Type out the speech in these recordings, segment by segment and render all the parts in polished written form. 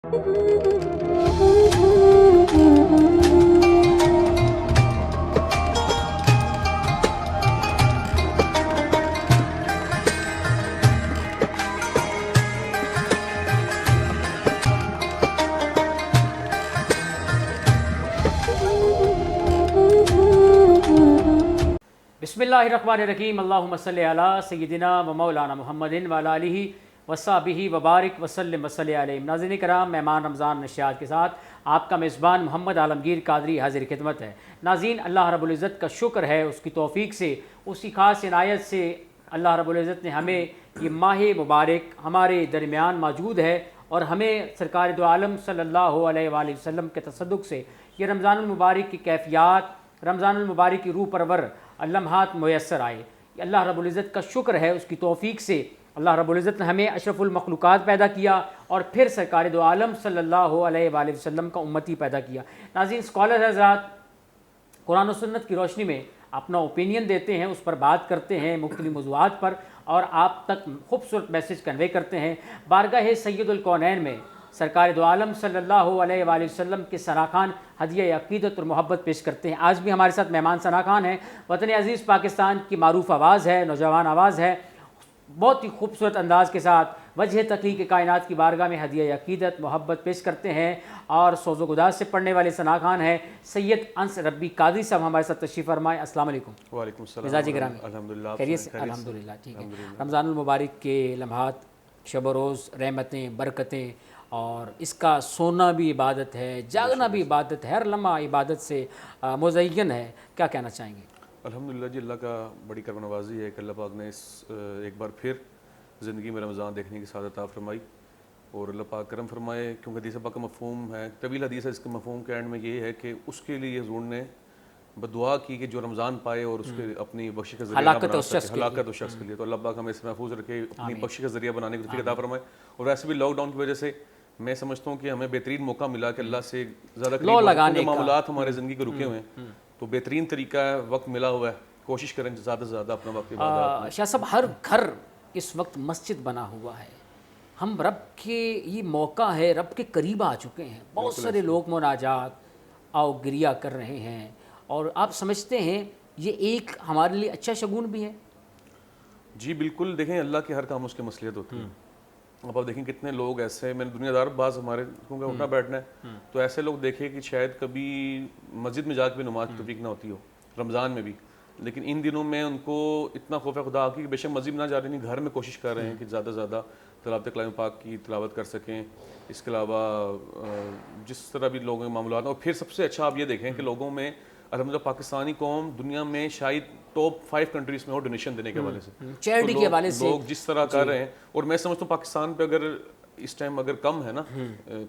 बिस्मिल्लाहिर्रहमानिर्रहीम अल्लाहुम्मा सल्लि अला सय्यिदिना व मौलाना मुहम्मदिन व अला आलिहि व सहाबिहि व बारिक वसल्लिम वसल्लि अलैहि। नाज़रीन किराम, मेहमान रमज़ान नशियात के साथ आपका मेज़बान मोहम्मद आलमगीर कादरी हाज़िर खिदमत है। नाज़रीन, अल्लाह रब्बुल इज़्ज़त का शुक्र है, उसकी तौफ़ीक से, उसकी ख़ास इनायत से अल्लाह रब्बुल इज़्ज़त ने हमें ये माह मुबारक हमारे दरमियान मौजूद है और हमें सरकार दो आलम सल्लल्लाहु अलैहि वसल्लम के तसद्दुक़ से ये रमज़ानुल मुबारक की कैफ़ियत, रमज़ानुल मुबारक की रूह परवर लम्हात मुयस्सर आए। अल्लाह रब्बुल इज़्ज़त का शुक्र है, उसकी तौफ़ीक से अल्लाह रब्बुल इज़्ज़त ने हमें अशरफुल मखलूक़ात पैदा किया और फिर सरकार दो आलम सल्लल्लाहु अलैहि वसल्लम का उम्मती पैदा किया। नाज़रीन, स्कॉलर हज़रात कुरान और सुन्नत की रोशनी में अपना ओपिनियन देते हैं, उस पर बात करते हैं मुख्तलिफ़ मौज़ूआत पर और आप तक खूबसूरत मैसेज कन्वे करते हैं। बारगाह सय्यदुल कौनैन में सरकार दो आलम सल्लल्लाहु अलैहि वसल्लम के सनाखान हदिया अक़ीदत और मोहब्बत पेश करते हैं। आज भी हमारे साथ मेहमान सनाखान हैं। वतन अज़ीज़ पाकिस्तान की मारूफ़ आवाज़ है, नौजवान आवाज़ है, बहुत ही खूबसूरत अंदाज़ के साथ वजह तख्लीक़ कायनात की बारगाह में हदिया अक़ीदत मोहब्बत पेश करते हैं और सोज़ो गुदार से पढ़ने वाले सनाखान हैं सैयद अंस रब्बी कादरी साहब हमारे साथ तशरीफ़ फरमाएँ। अस्सलाम वालेकुम। वालेकुम सलाम। मिजाज गिरामी अल्हम्दुलिल्लाह, खैरियत से? अल्हम्दुलिल्लाह ठीक है। रमज़ानुल मुबारक के लम्हात, शब रोज़, रहमतें, बरकतें और इसका सोना भी इबादत है, जागना भी इबादत है, हर लम्हा इबादत से मुज़य्यन है। क्या कहना चाहेंगे? अल्हम्दुलिल्लाह जी, अल्लाह का बड़ी करम नवाज़ी है कि अल्लाह पाक ने एक बार फिर ज़िंदगी में रमज़ान देखने की सादत अता फरमाई और अल्लाह पाक करम फरमाए। क्योंकि हदीस पाक का मफ़हूम है, तवील हदीस है, इसके मफ़हूम के एंड में ये है कि उसके लिए हुज़ूर ने बदुआ की कि जो रमज़ान पाए और उसके अपनी बख्शिश का ज़रिया हलाकत बना उस सके, शख्स के हलाकत उस शख्स के लिए। तो अल्लाह पाक हमें इससे महफूज रखे, अपनी बख्शिश का ज़रिया बनाने की तौफ़ीक़ अता फरमाए। और वैसे भी लॉकडाउन की वजह से मैं समझता हूँ कि हमें बेहतरीन मौका मिला कि अल्लाह से ज़्यादा करीब मामलात हमारे ज़िंदगी के रुके हुए हैं, तो बेहतरीन तरीका है, वक्त मिला हुआ है, कोशिश करें ज़्यादा से ज़्यादा अपना वक्त इबादत में। शाह साहब, हर घर इस वक्त मस्जिद बना हुआ है, हम रब के ये मौका है, रब के करीब आ चुके हैं। बहुत सारे लोग मुनाजात आओ गिरिया कर रहे हैं और आप समझते हैं ये एक हमारे लिए अच्छा शगुन भी है? जी बिल्कुल। देखें, अल्लाह के हर काम उसकी मसलियत होती है। अब आप देखें कितने लोग ऐसे, मैंने दुनियादार बाज हमारे क्योंकि उठना बैठना है, तो ऐसे लोग देखे कि शायद कभी मस्जिद में जाकर भी नमाज की तौफीक ना होती हो रमज़ान में भी, लेकिन इन दिनों में उनको इतना खौफ खुदा की बेशक मस्जिद में ना जा रहे नहीं, घर में कोशिश कर रहे हैं कि ज़्यादा से ज़्यादा तिलावत कलाम पाक की तिलावत कर सकें। इसके अलावा जिस तरह भी लोगों के मामलात, और फिर सबसे अच्छा आप ये देखें कि लोगों में अल्हम्दुलिल्लाह पाकिस्तानी कौम दुनिया में शायद टॉप 5 कंट्रीज़ में हो डोनेशन देने के हवाले से, चैरिटी के हवाले से लोग जिस तरह कर रहे हैं। और मैं समझता हूँ पाकिस्तान पे अगर इस टाइम अगर कम है ना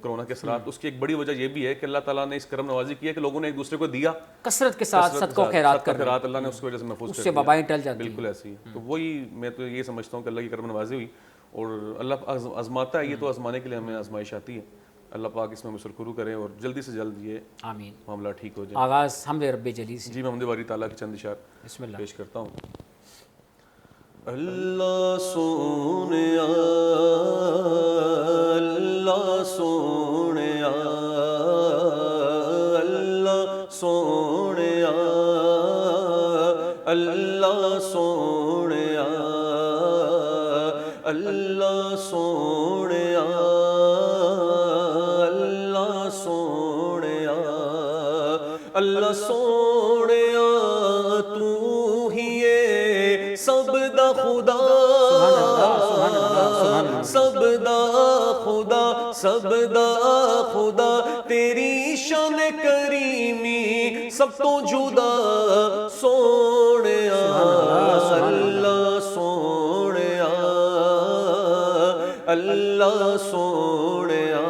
कोरोना के असरात, उसकी एक बड़ी वजह ये भी है कि अल्लाह ताला ने इस करम नवाजी की है कि लोगों ने एक दूसरे को दिया कसरत के साथ, सदका खैरात कर रहे हैं, अल्लाह ने उसकी वजह से महफूज उससे वबाएं टल जाती हैं। बिल्कुल ऐसी है। तो वही मैं तो ये समझता हूँ कि अल्लाह की करम नवाजी हुई और अल्लाह आजमाता है, ये तो आजमाने के लिए हमें आजमाइश आती है। अल्लाह पाक इसमें मुसरखुरू करें और जल्दी से जल्द ये आमीन मामला ठीक हो जाए। आगाज़ हमद रब्बे जली से। जी, मैं हमद बारी ताला के चंद इशार बिस्मिल्लाह पेश करता हूँ। अल्लाह सोनिया, अल्लाह सोनिया, अल्लाह सोनिया, अल्लाह सोनिया, अल्लाह सोनिया, अल्लाह सोनिया, अल्लाह सोनिया, तू ही ये सब दा खुदा, सब दा खुदा, सब दा खुदा, तेरी शान करीमी सब तो जुदा सोनिया, अल्लाह सोनिया, अल्लाह सोनिया।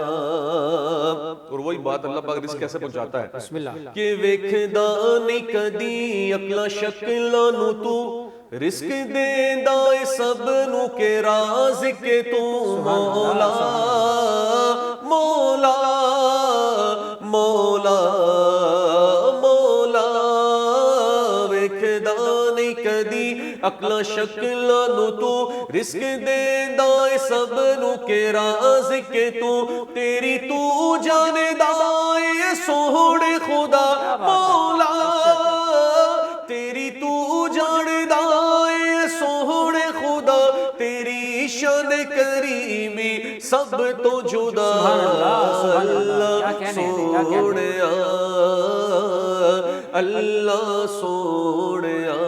और वही बात अल्लाह पाक रिज़्क़ कैसे पहुंचाता है, बिस्मिल्लाह, कि वेखदा नहीं कदी अकला शक्लां नू तू, रिस्क देंदा ए सब नू के राज के तू मौला, मौला, मौला, मौला। वेखदा नहीं कदी अकला शक्ला नु तू रिस्क देंदा है सब नु के राज़िक तू तेरी तू जानेदा है सोहणे खुदा मौला तेरी तू जानेदा है सोहणे खुदा तेरी शान करीमी सब तो जुदा अल्लाह सोहणिया अल्लाह सोहणिया।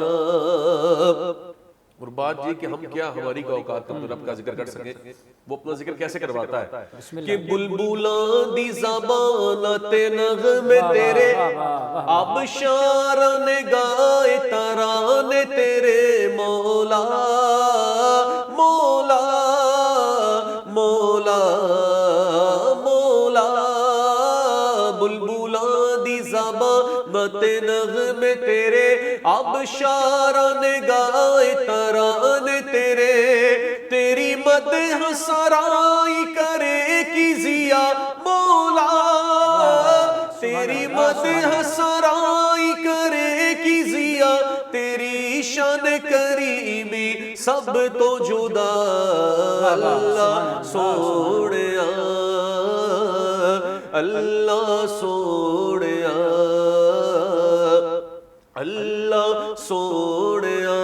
और बात ये कि हम क्या हमारी का औकात कब रब का जिक्र कर सके, वो अपना जिक्र कैसे करवाता है कि बुलबुलां दी ज़बान ते नग़मे तेरे आबशार ने गाए तराने तेरे मौला मौला मौला मौला बुलबुलां दी ज़बान ते नग़मे तेरे आबशार ने गाए तराने तेरे तेरी मदह सराई करे की जिया मौला तेरी मदह सराई करे की जिया तेरी शान करीमी सब तो जुदा अल्लाह सोहणिया अल्लाह सोहणिया अल्लाह सोहणिया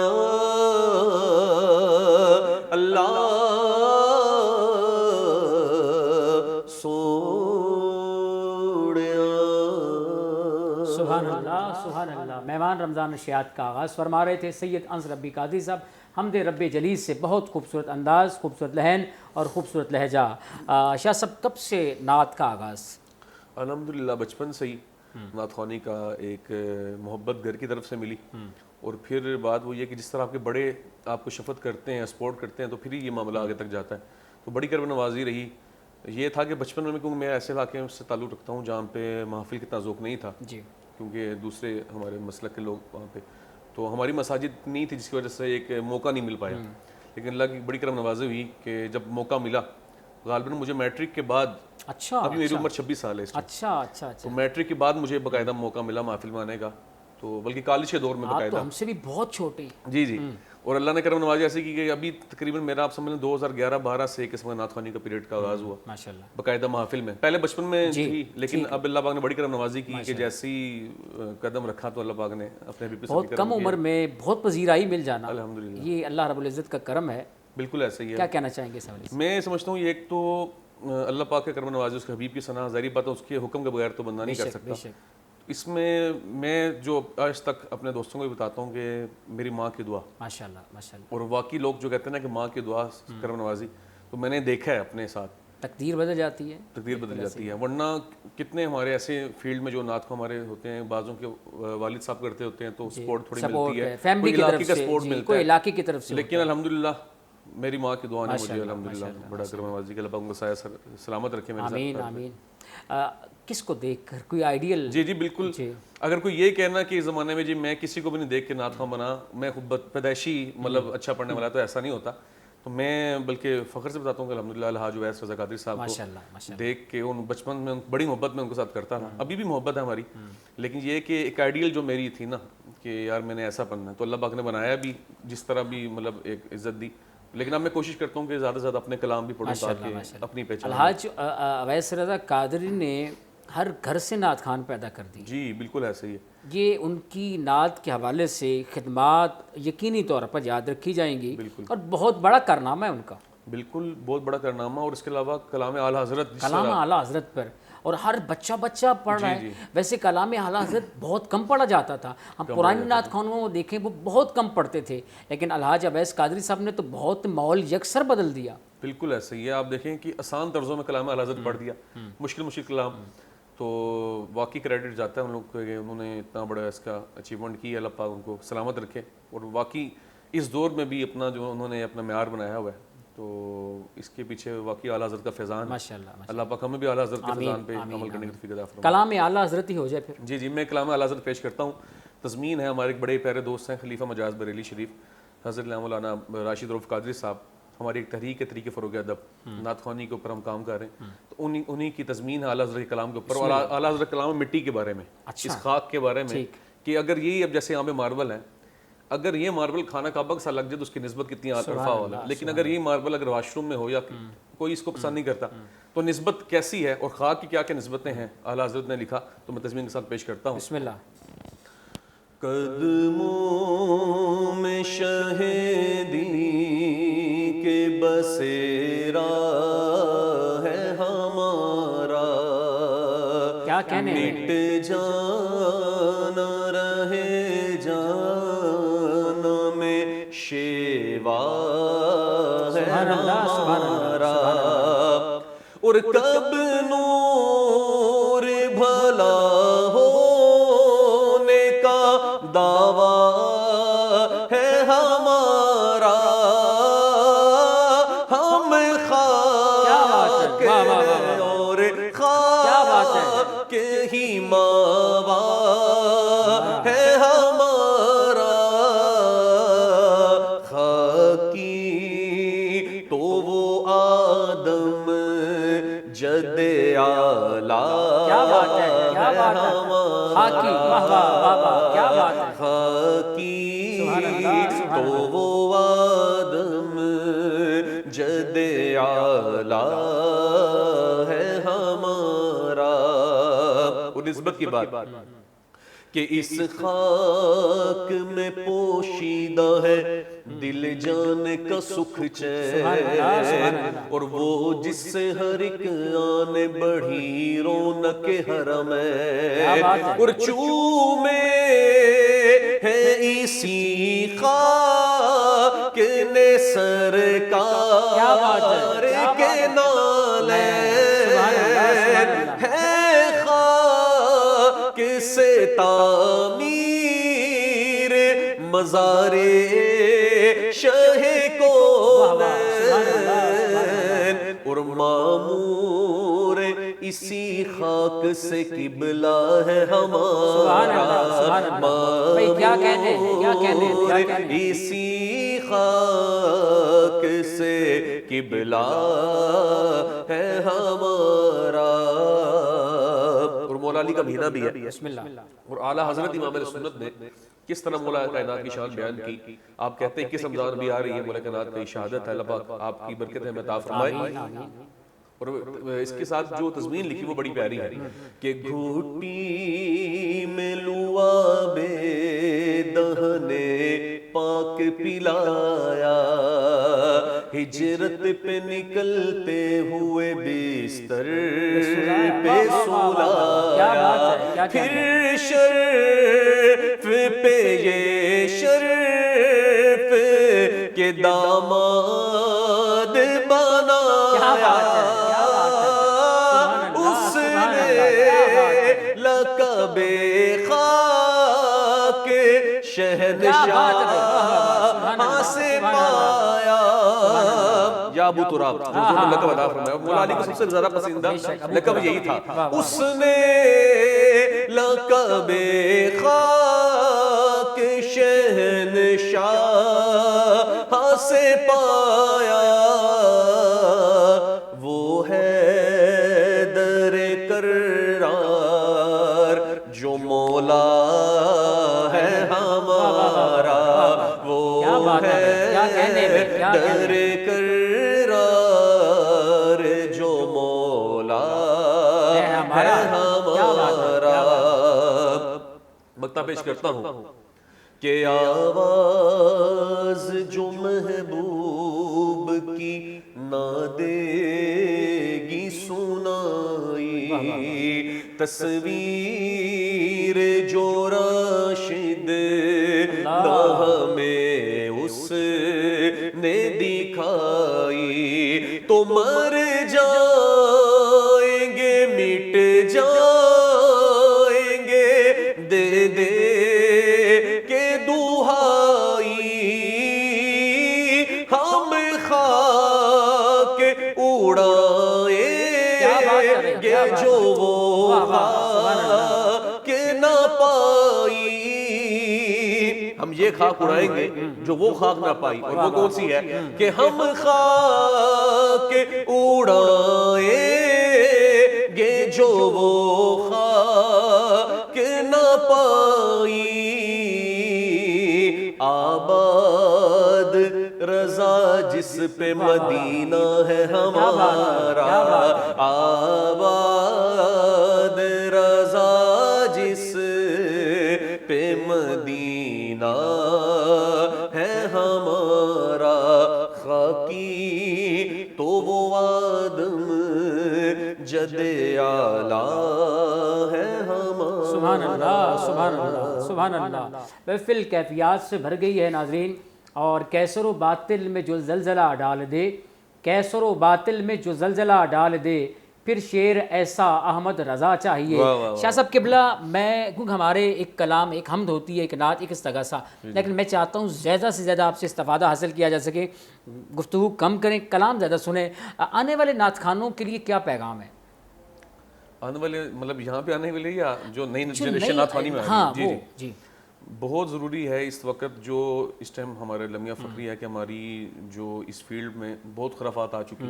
अल्लाह सोहणिया। सुभान अल्लाह सुभान अल्लाह। मेहमान रमज़ान नशियात का आगाज़ फरमा रहे थे सैयद अंस रब्बी कादरी साहब, हमदे रब्बे जलीस से। बहुत खूबसूरत अंदाज़, खूबसूरत लहन और ख़ूबसूरत लहजा। शाह साहब, कब से नात का आगाज़? अल्हम्दुलिल्लाह बचपन से ही नात ख़्वानी का एक मोहब्बत घर की तरफ से मिली। और फिर बात वो ये कि जिस तरह आपके बड़े आपको शफ़क़त करते हैं, सपोर्ट करते हैं, तो फिर ही ये मामला आगे तक जाता है। तो बड़ी करब नवाजी रही। ये था कि बचपन में क्योंकि मैं ऐसे इलाके से ताल्लुक़ रखता हूँ जहाँ पे महफ़िल का ज़ौक़ नहीं था जी, क्योंकि दूसरे हमारे मसलक के लोग वहाँ पे, तो हमारी मसाजिद नहीं थी जिसकी वजह से एक मौका नहीं मिल पाया। लेकिन अल्लाह की बड़ी करम नवाज़ी हुई कि जब मौका मिला, ग़ालिबन मुझे मैट्रिक के बाद, अच्छा, अभी मेरी उम्र 26 साल है इस टाइम, अच्छा अच्छा अच्छा, तो मैट्रिक के बाद मुझे बाकायदा मौका मिला महफिल में आने का, तो बल्कि कॉलेज के दौर में आप तो बाकायदा। हमसे भी बहुत छोटे। जी जी। और अल्लाह ने करम नवाजी ऐसी की कि अभी तकरीबन मेरा आप समझ लें 2011-12 से एक किस्म नात ख़्वानी का पीरियड का आगाज़ हुआ माशाल्लाह, बाकायदा महफिल में। पहले बचपन में जी, थी, लेकिन अब अल्लाह पाक ने बड़ी करम नवाजी की कि जैसी कदम रखा तो अल्लाह पाक ने अपने हबीब से बहुत कम उम्र में बहुत पजीराई मिल जाना, अल्हम्दुलिल्लाह, ये अल्लाह रब्बुल इज़्ज़त का करम है। बिल्कुल ऐसा ही है। क्या कहना चाहेंगे इस हवाले से? मैं समझता हूँ ये एक तो अल्लाह पाक के करम नवाजी, उसके हबीब की सना, ज़ाहिर बात है उसके हुक्म के बगैर तो बंदा नहीं कर सकता। बेशक, इसमें मैं जो आज तक अपने दोस्तों को भी बताता हूँ कि मेरी माँ की दुआ, माशाल्लाह माशाल्लाह। और वाकई लोग जो कहते हैं ना कि माँ की दुआ करम नवाजी, तो मैंने देखा है अपने साथ, तकदीर बदल जाती है, तकदीर बदल जाती है। वरना कितने हमारे ऐसे फील्ड में जो नात को हमारे होते हैं, बाज़ों के वालिद साहब करते होते हैं तो सपोर्ट थोड़ी मिलती है, फैमिली की तरफ से, सपोर्ट मिलता कोई है, इलाके की तरफ से। लेकिन अल्हम्दुलिल्लाह मेरी माँ की दुआ ने मुझे अल्हम्दुलिल्लाह बड़ा करम नवाजी के, अल्लाह पाक उनको सलामत रखे मेरे साथ। आमीन आमीन। किसको देखकर कोई आइडियल? जी जी बिल्कुल। अगर कोई ये कहना कि इस ज़माने में जी मैं किसी को भी नहीं देख के नात ख़्वां बना, मैं खुद पैदाइशी मतलब अच्छा पढ़ने वाला, तो ऐसा नहीं होता। तो मैं बल्कि फ़ख्र से बताता हूँ कि अल्हम्दुलिल्लाह अलहाज उवैस रज़ा कादरी साहब को देख के उन बचपन में बड़ी मोहब्बत में उनके साथ करता था, अभी भी मोहब्बत है हमारी। लेकिन ये कि एक आइडियल जो मेरी थी ना कि यार मैंने ऐसा बनना है, तो अल्लाह पाक ने बनाया भी जिस तरह भी मतलब एक इज़्ज़त दी। लेकिन अब मैं कोशिश करता हूँ कि ज़्यादा से ज़्यादा अपने कलाम भी पढ़ूँ ताकि अपनी पहचान। अलहाज उवैस रज़ा कादरी ने हर घर से नात खान पैदा कर दी। जी बिल्कुल ऐसे ही है। ये उनकी नात के हवाले से खिदमात यकीनी तौर पर याद रखी जाएंगी, और बहुत बड़ा कारनामा है उनका, बिल्कुल बहुत बड़ा कारनामा। और इसके अलावा कलाम आला हज़रत, कलाम आला हज़रत पर, और हर बच्चा पढ़ रहा है। वैसे कलाम आला हज़रत बहुत कम पढ़ा जाता था, हम पुरानी नात खानों में देखें वो बहुत कम पढ़ते थे, लेकिन अलहाज उवैस कादरी साहब ने तो बहुत माहौल यकसर बदल दिया। बिल्कुल ऐसे ही है। आप देखें कि आसान तर्जों में कलाम आला हज़रत पढ़ दिया, मुश्किल कलाम, तो वाकई क्रेडिट जाता है उन लोग को कि उन्होंने इतना बड़ा इसका अचीवमेंट किया, अल्लाह पाक उनको सलामत रखे। और वाकई इस दौर में भी अपना जो उन्होंने अपना मेयार बनाया हुआ है, तो इसके पीछे वाकई आला हज़रत का फैज़ान, माशाल्लाह। अल्लाह पाक हमें भी आला हज़रत के फैज़ान पे अमल करने की तौफ़ीक़ अता फरमाए। कलाम आला हज़रत ही हो जाए फिर। जी जी, मैं कलाम आला हज़रत पेश करता हूँ। तज़मीन है हमारे एक बड़े प्यारे दोस्त हैं खलीफा मजाज बरेली शरीफ हज़रत मौलाना राशिद रऊफ़ कादरी साहब, हमारी एक तहरीक है तरीके फ़रोग़ अदब, नात ख़्वानी के ऊपर हम काम कर रहे हैं। तो उन्हीं की तज़मीन है आला हज़रत के कलाम के ऊपर, और आला हज़रत कलाम मिट्टी के बारे में, इस खाक के बारे में, कि अगर यही अब जैसे यहाँ पे मार्बल है, اگر یہ ماربل خانہ کعبہ کے ساتھ لگ جائے تو اس کی نسبت کتنی عرفہ والا. لیکن اگر یہ ماربل اگر واش روم میں ہو یا کوئی اس کو پسند نہیں کرتا تو نسبت کیسی ہے اور خاک کی کیا کیا نسبتیں ہیں اعلیٰ حضرت نے لکھا, تو میں تضمین کے ساتھ پیش کرتا ہوں. بسم اللہ. قدموں میں شہیدی کے بسیرا ہے ہمارا, کیا کہنے مٹ جانا رہے جان میں شیوا ہے ہمارا, اور کب نور بھلا ہونے کا دعویٰ ہے ہمارا, ہم خاک اور خاک ہی ماوا ہے ہمارا, خاکی تو وہ آدم جد اعلیٰ, کیا بات ہے, کیا بات ہے, خاکی, واہ واہ واہ واہ, کیا بات ہے, خاکی تو وہ آدم جد اعلیٰ ہے ہمارا. اور نسبت کی بات کہ اس خاک میں پوشیدہ ہے دل جان کا سکھ چین, اور وہ جس سے ہر ایک آن بڑھی رونق حرم ہے, اور چومے ہے اسی خاک نے سرکار کے نالے ہے خاک سے تعمیر مزار شہ کونین, اور معمور اسی خاک سے قبلہ ہے ہمارا, معمور اسی خاک سے قبلہ ہے ہمارا. اور مولا علی کا مہینہ بھی ہے. بسم اللہ. اور اعلیٰ حضرت امام اہل سنت نے کس طرح مولا کائنات کی شان بیان کی. آپ کہتے ہیں کس رمضان بھی آ رہی ہے, مولا کائنات کی شہادت ہے, اللہ پاک آپ کی برکت ہے عطا فرمائے. اور اس کے ساتھ جو تضمین لکھی وہ بڑی پیاری ہے کہ گھوٹی میں لعاب دہنے پاک پلایا, ہجرت پہ نکلتے ہوئے بستر پہ سلایا, پھر شرف پہ یہ شرف کے داماد بنایا, اس نے لقب خاک شہنشاہ سے پایا. یا ابو تراب جو لقب عطا فرمایا, مولا علی کو سب سے زیادہ پسندہ لقب یہی تھا. اس نے لقب خاک شہنشاہ سے پایا, وہ ہے در کرار جو مولا ہے ہمارا, وہ ہے در کرار جو مولا ہے ہمارا. مقطع پیش کرتا ہوں کہ آواز جو محبوب کی نہ دے گی سنائی, تصویر جو راشد نہ ہمیں اس نے دکھائی, تو مر جائیں گے مٹ جائیں گے دے دے کے دہائی, ہم خاک اڑائیں گے جو وہ خاک نہ پائی, ہم یہ خاک اڑائیں گے جو وہ خاک نہ پائی. اور وہ کون سی ہے کہ ہم خاک اڑائیں گے جو وہ خاک نہ پائی, پہ مدینہ ہے ہمارا آباد، رضا جس پہ مدینہ ہے ہمارا، خاکی تو وہ آدم جد اعلیٰ ہے ہمارا۔ سبحان اللہ، سبحان اللہ، سبحان اللہ۔ محفل کیفیات سے بھر گئی ہے ناظرین، اور کیسر و باطل میں جو زلزلہ ڈال دے، کیسر و باطل میں جو زلزلہ ڈال دے، پھر شعر ایسا احمد رضا چاہیے۔ شاہ صاحب قبلہ، میں کیونکہ ہمارے ایک کلام، ایک حمد ہوتی ہے، ایک نعت، ایک استغاثہ، لیکن میں چاہتا ہوں زیادہ سے زیادہ آپ سے استفادہ حاصل کیا جا سکے، گفتگو کم کریں، کلام زیادہ سنیں۔ آنے والے نعت خانوں کے لیے کیا پیغام ہے؟ آنے والے مطلب یہاں پہ آنے والے یا جو نئی جنریشن نعت خوانی میں آ رہی ہے؟ جی جی، بہت ضروری ہے اس وقت، جو اس ٹائم ہمارے لمحہ فخری ہے کہ ہماری جو اس فیلڈ میں بہت خرافات آ چکی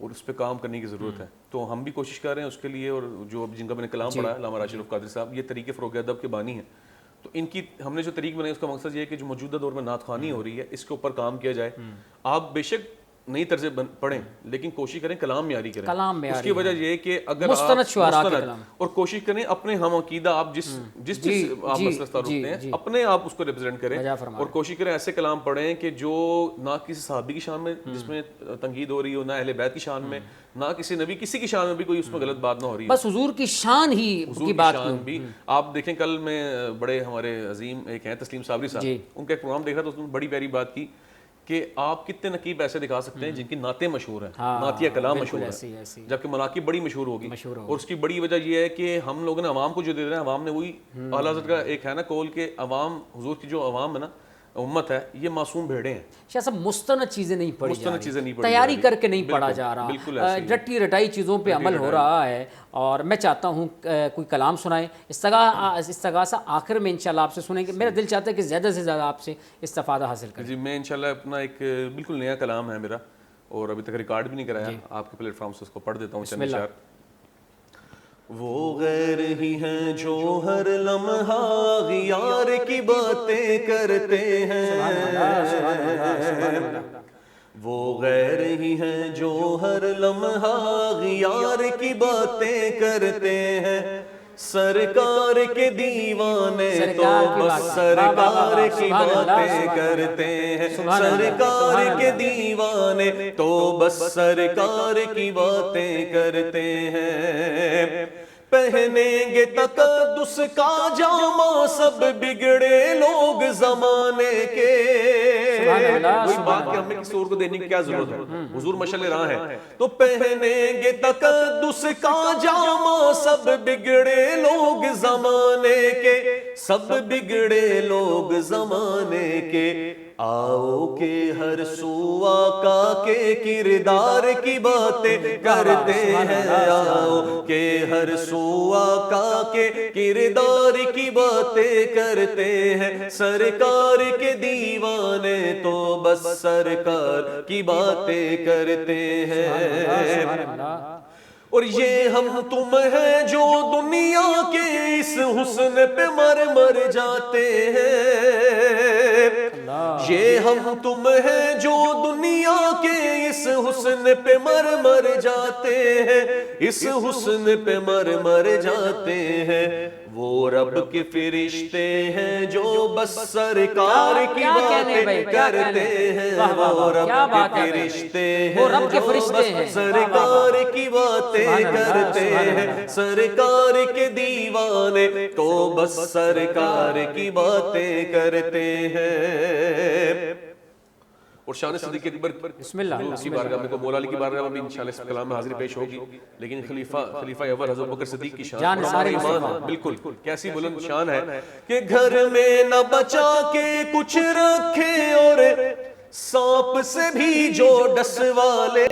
اور اس پہ کام کرنے کی ضرورت ہے، تو ہم بھی کوشش کر رہے ہیں اس کے لیے، اور جو جن کا میں نے کلام پڑھا ہے علامہ راشد القادری صاحب، یہ طریقے فروغ ادب کے بانی ہیں، تو ان کی ہم نے جو طریق بنائی اس کا مقصد یہ ہے کہ جو موجودہ دور میں نعت خوانی ہو رہی ہے اس کے اوپر کام کیا جائے۔ آپ بے شک نئی طرز پڑھیں لیکن کوشش کریں کلام معیاری کریں۔ اس کی وجہ یہ ہے کہ اگر مستند شعراء کے کلام، اور کوشش کریں اپنے ہم عقیدہ آپ جس آپ مسئلہ رکھتے ہیں اپنے آپ اس کو ریپرزینٹ کریں، اور کوشش کریں ایسے کلام پڑھیں کہ جو نہ کسی صحابی کی شان میں جس میں تنقید ہو رہی ہو، نہ اہل بیت کی شان میں، نہ کسی نبی، کسی کی شان میں بھی کوئی اس میں غلط بات نہ ہو رہی ہے، بس حضور کی شان ہی کی بات بھی۔ آپ دیکھیں کل میں بڑے ہمارے عظیم ایک ہیں تسلیم صابری صاحب، ان کا ایک پروگرام دیکھ رہا تھا، اس میں بڑی پیاری بات کی کہ آپ کتنے نقیب ایسے دکھا سکتے ہیں جن کی نعتیں مشہور ہیں، نعتیہ کلام مشہور ہے، جبکہ مناقب بڑی مشہور ہوگی، اور اس کی بڑی وجہ یہ ہے کہ ہم لوگوں نے عوام کو جو دے رہے ہیں، عوام نے وہی اعلیٰ حضرت کا ایک ہے نا قول کہ عوام، حضور کی جو عوام ہے نا، امت ہے، یہ معصوم بھیڑے ہیں۔ شاہ صاحب مستند چیزیں نہیں پڑھی جا رہی، تیاری کر کے نہیں پڑھا جا رہا، رٹی رٹائی چیزوں پہ عمل ہو رہا ہے، اور میں چاہتا ہوں کوئی کلام سنائیں، استغاثہ آخر میں انشاءاللہ آپ سے سنیں گے۔ میرا دل چاہتا ہے کہ زیادہ سے زیادہ آپ سے استفادہ حاصل کریں۔ جی میں انشاءاللہ اپنا ایک بالکل نیا کلام ہے میرا، اور ابھی تک ریکارڈ بھی نہیں کرایا، آپ کے پلیٹ فارم سے اس کو پڑھ دیتا ہوں چند اشعار۔ وہ غیر ہی ہیں جو ہر لمحہ غیار کی باتیں کرتے ہیں، وہ غیر ہی ہیں جو ہر لمحہ غیار کی باتیں کرتے ہیں، سرکار کے دیوانے تو بس سرکار کی باتیں کرتے ہیں، سرکار کے دیوانے تو بس سرکار کی باتیں کرتے ہیں، پہنیں گے تقدس کا جامہ سب بگڑے لوگ زمانے کے۔ وہی بات کہ ہمیں کسی اور کو دینے کی کیا ضرورت ہے، حضور مشعل راہ ہے، تو پہنیں گے تقدس کا جامہ سب بگڑے لوگ زمانے کے، سب بگڑے لوگ زمانے کے، آؤ کہ ہر سو آقا کے کردار کی باتیں کرتے ہیں، آؤ کہ ہر سو آقا کے کردار کی باتیں کرتے ہیں، سرکار کے دیوانے تو بس سرکار کی باتیں کرتے ہیں، اور یہ ہم تم ہیں جو دنیا کے اس حسن پہ مر مر جاتے ہیں، یہ ہم تم ہیں جو دنیا کے اس حسن پہ مر مر جاتے ہیں، اس حسن پہ مر مر جاتے ہیں، وہ رب کے فرشتے ہیں جو بس سرکار کی باتیں کرتے ہیں، وہ رب کے فرشتے ہیں جو بس سرکار کی باتیں کرتے ہیں، سرکار کے دیوانے تو بس سرکار کی باتیں کرتے ہیں۔ اور شان صدیق اکبر بسم اللہ کی بارگاہ میں کو مولا علی کی بارگاہ میں بھی انشاءاللہ اس کلام میں حاضری پیش ہوگی، لیکن خلیفہ اول حضرت بکر صدیق کی شان بالکل کیسی بلند شان ہے کہ گھر میں نہ بچا کے کچھ رکھے اور سانپ سے بھی جو ڈس والے،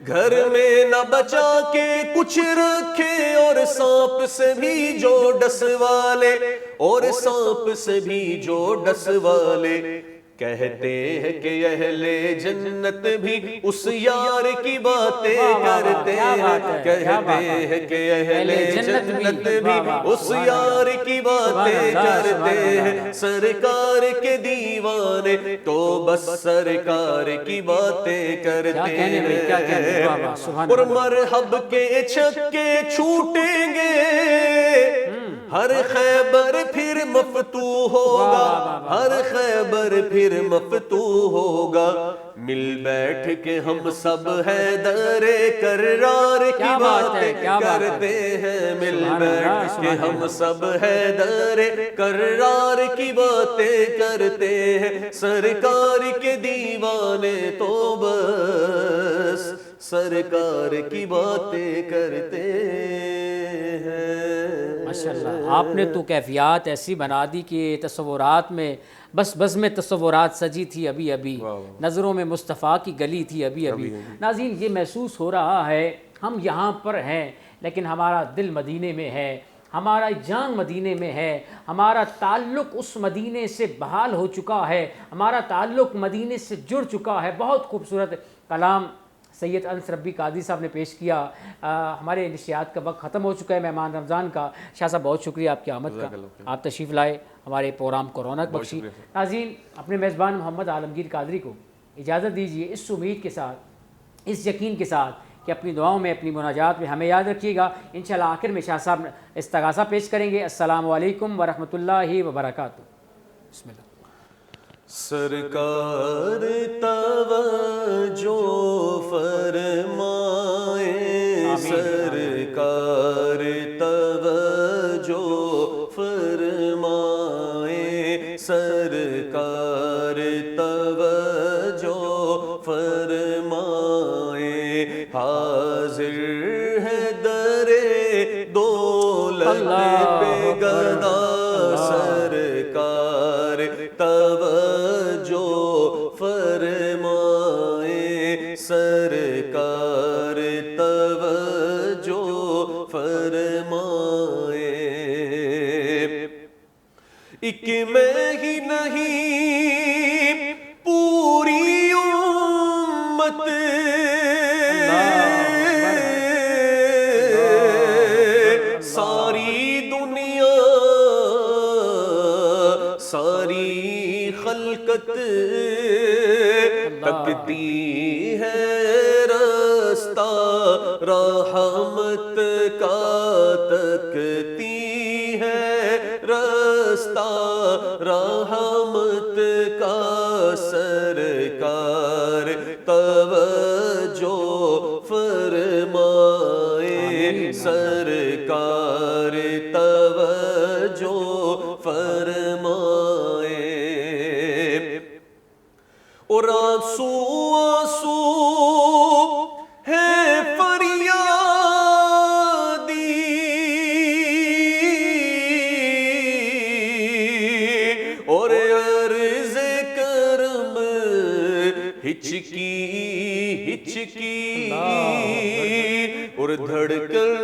گھر میں نہ بچا کے کچھ رکھے اور سانپ سے بھی جو ڈس والے، اور سانپ سے بھی جو ڈس والے، کہتے ہیں کہ اہل جنت بھی اس یار کی باتیں کرتے ہیں، کہتے ہیں کہ اہل جنت بھی اس یار کی باتیں کرتے ہیں، سرکار کے دیوانے تو بس سرکار کی باتیں کرتے ہیں، اور مرحب کے چھکے چھوٹیں گے، ہر خیبر پھر مفتوح ہوگا، ہر خیبر پھر مفتوح ہوگا، مل بیٹھ کے ہم سب حیدر کرار کی باتیں کرتے ہیں، مل بیٹھ کے ہم سب حیدر کرار کی باتیں کرتے ہیں، سرکار کے دیوانے تو بس سرکار کی باتیں کرتے ہیں۔ ماشاءاللہ، آپ نے تو کیفیات ایسی بنا دی کہ تصورات میں بس میں تصورات سجی تھی ابھی ابھی، نظروں میں مصطفیٰ کی گلی تھی ابھی ابھی۔ ناظرین، یہ محسوس ہو رہا ہے ہم یہاں پر ہیں لیکن ہمارا دل مدینے میں ہے، ہمارا جان مدینے میں ہے، ہمارا تعلق اس مدینے سے بحال ہو چکا ہے، ہمارا تعلق مدینے سے جڑ چکا ہے۔ بہت خوبصورت کلام سید انس ربی قادری صاحب نے پیش کیا۔ ہمارے نشریات کا وقت ختم ہو چکا ہے، مہمان رمضان کا۔ شاہ صاحب بہت شکریہ آپ کی آمد کا، آپ تشریف لائے، ہمارے پروگرام کو رونق بخشی۔ ناظرین، اپنے میزبان محمد عالمگیر قادری کو اجازت دیجیے اس امید کے ساتھ، اس یقین کے ساتھ کہ اپنی دعاؤں میں، اپنی مناجات میں ہمیں یاد رکھیے گا۔ انشاءاللہ آخر میں شاہ صاحب استغاثہ پیش کریں گے۔ السلام علیکم ورحمۃ اللہ وبرکاتہ۔ بسم اللہ۔ سرکار توجہ فرمائے، سرکار توجہ فرمائے، سرکار توجہ فرمائے، حاضر ہے در دولت پہ گدا، سرکار توجہ فرمائے، سرکار توجہ فرمائے، ایک میں ہی نہیں پوری امت ساری دنیا، ساری خلقت تکتی ہے رستہ رحمت کا، تکتی ہے رستہ رحمت کا، سرکار توجہ فرمائے، سرکار توجہ فرمائے، اور آنسو آنسو ہے فریادی، اور عرض کرم ہچکی ہچکی، اور دھڑکن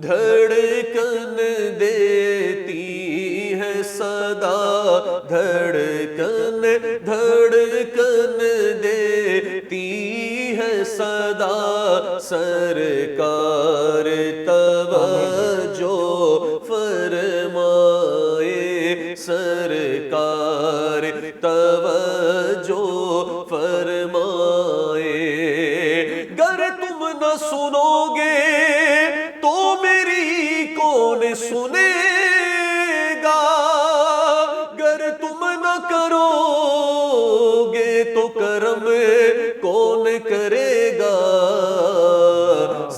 دھڑکن دیتی ہے صدا، دھڑکن دھڑکن دیتی ہے صدا، سرکار توجہ فرمائے، سرکار توجہ فرمائے، گر تم نہ سنو گے تو میری کون سنے گا، گر تم نہ کرو گے تو کرم کون کرے گا،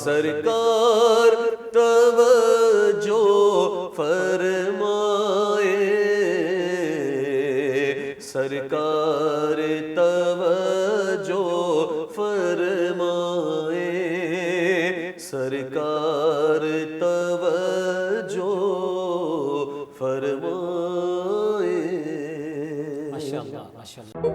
سرکار توجہ فرمائے، سرکار توجہ فرمائے، سرکار توجہ فرمائے۔ ماشاءاللہ ماشاءاللہ۔